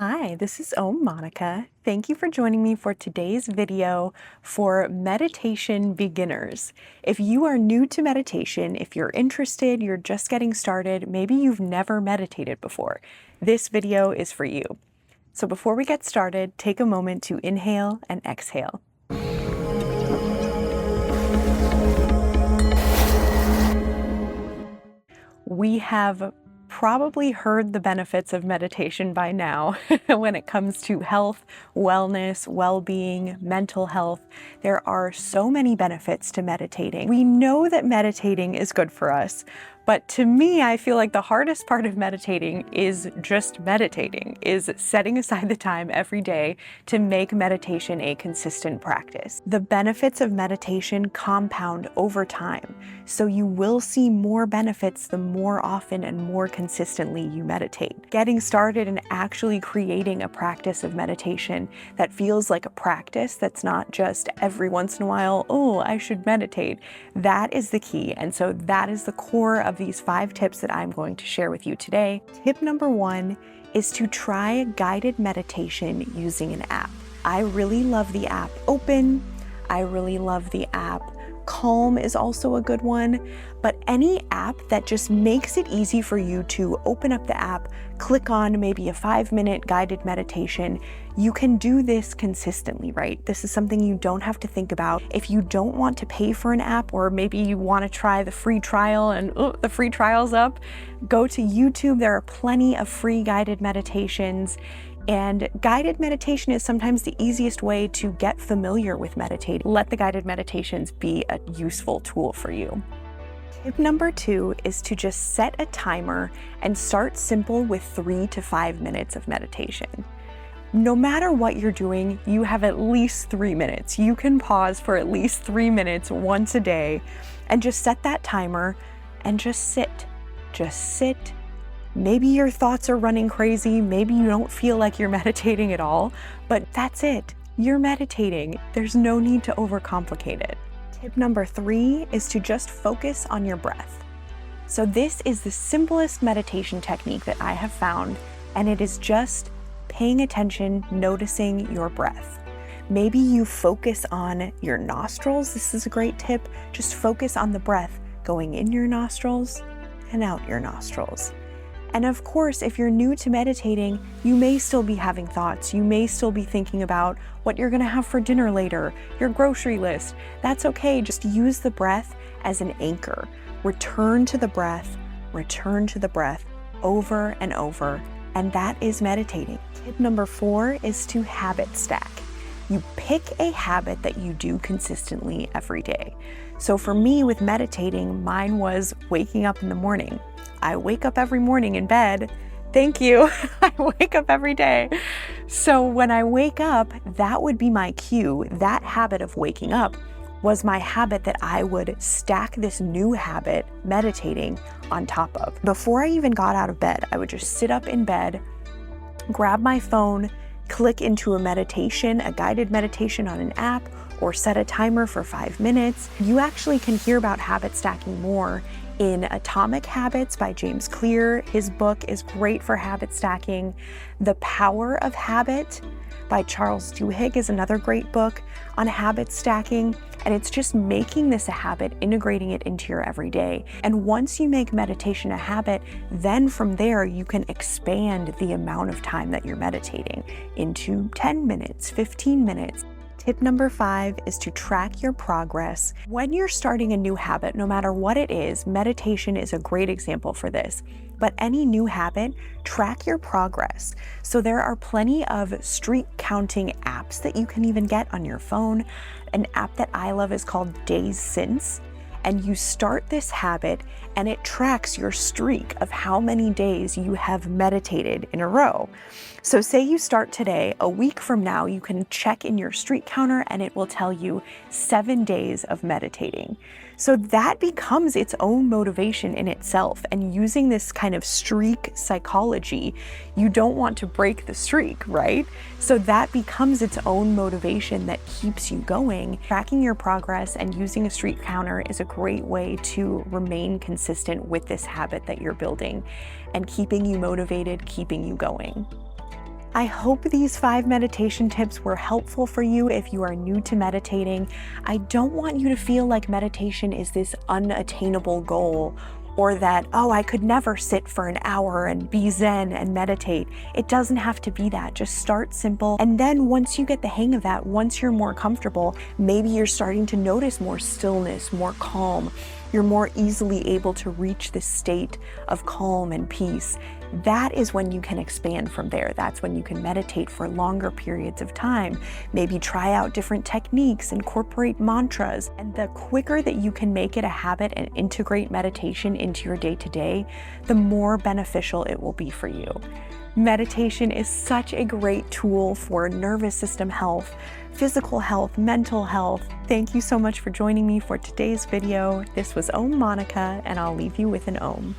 Hi, this is Monika. Thank you for joining me for today's video for meditation beginners. If you are new to meditation, if you're interested, you're just getting started, maybe you've never meditated before, this video is for you. So before we get started, take a moment to inhale and exhale. We have probably heard the benefits of meditation by now when it comes to health, wellness, well-being, mental health. There are so many benefits to meditating. We know that meditating is good for us, but to me, I feel like the hardest part of meditating is just meditating, is setting aside the time every day to make meditation a consistent practice. The benefits of meditation compound over time, so you will see more benefits the more often and more consistently you meditate. Getting started and actually creating a practice of meditation that feels like a practice that's not just every once in a while, oh, I should meditate. That is the key. And so that is the core of these 5 tips that I'm going to share with you today. Tip number 1 is to try guided meditation using an app. I really love the app Open. I really love the app Calm is also a good one, but any app that just makes it easy for you to open up the app, click on maybe a 5-minute guided meditation. You can do this consistently, right? This is something you don't have to think about. If you don't want to pay for an app, or maybe you want to try the free trial and the free trial's up, go to YouTube. There are plenty of free guided meditations. And guided meditation is sometimes the easiest way to get familiar with meditating. Let the guided meditations be a useful tool for you. Tip number 2 is to just set a timer and start simple with 3 to 5 minutes of meditation. No matter what you're doing, you have at least 3 minutes. You can pause for at least 3 minutes once a day and just set that timer and just sit. Just sit. Maybe your thoughts are running crazy. Maybe you don't feel like you're meditating at all, but that's it. You're meditating. There's no need to overcomplicate it. Tip number 3 is to just focus on your breath. So this is the simplest meditation technique that I have found, and it is just paying attention, noticing your breath. Maybe you focus on your nostrils. This is a great tip. Just focus on the breath going in your nostrils and out your nostrils. And of course, if you're new to meditating, you may still be having thoughts. You may still be thinking about what you're gonna have for dinner later, your grocery list. That's okay, just use the breath as an anchor. Return to the breath over and over, and that is meditating. Tip number 4 is to habit stack. You pick a habit that you do consistently every day. So for me with meditating, mine was waking up in the morning. I wake up every morning in bed. Thank you. I wake up every day. So when I wake up, that would be my cue. That habit of waking up was my habit that I would stack this new habit, meditating, on top of. Before I even got out of bed, I would just sit up in bed, grab my phone, click into a meditation, a guided meditation on an app, or set a timer for 5 minutes. You actually can hear about habit stacking more in Atomic Habits by James Clear. His book is great for habit stacking. The Power of Habit by Charles Duhigg is another great book on habit stacking. And it's just making this a habit, integrating it into your everyday. And once you make meditation a habit, then from there you can expand the amount of time that you're meditating into 10 minutes, 15 minutes. Tip number 5 is to track your progress. When you're starting a new habit, no matter what it is, meditation is a great example for this. But any new habit, track your progress. So there are plenty of streak counting apps that you can even get on your phone. An app that I love is called Days Since. And you start this habit and it tracks your streak of how many days you have meditated in a row. So say you start today, a week from now, you can check in your streak counter and it will tell you 7 days of meditating. So that becomes its own motivation in itself. And using this kind of streak psychology, you don't want to break the streak, right? So that becomes its own motivation that keeps you going. Tracking your progress and using a streak counter is a great way to remain consistent with this habit that you're building and keeping you motivated, keeping you going. I hope these 5 meditation tips were helpful for you if you are new to meditating. I don't want you to feel like meditation is this unattainable goal, or that, oh, I could never sit for an hour and be zen and meditate. It doesn't have to be that. Just start simple. And then once you get the hang of that, once you're more comfortable, maybe you're starting to notice more stillness, more calm. You're more easily able to reach this state of calm and peace. That is when you can expand from there. That's when you can meditate for longer periods of time. Maybe try out different techniques, incorporate mantras. And the quicker that you can make it a habit and integrate meditation into your day-to-day, the more beneficial it will be for you. Meditation is such a great tool for nervous system health, physical health, mental health. Thank you so much for joining me for today's video. This was Monika, and I'll leave you with an Om.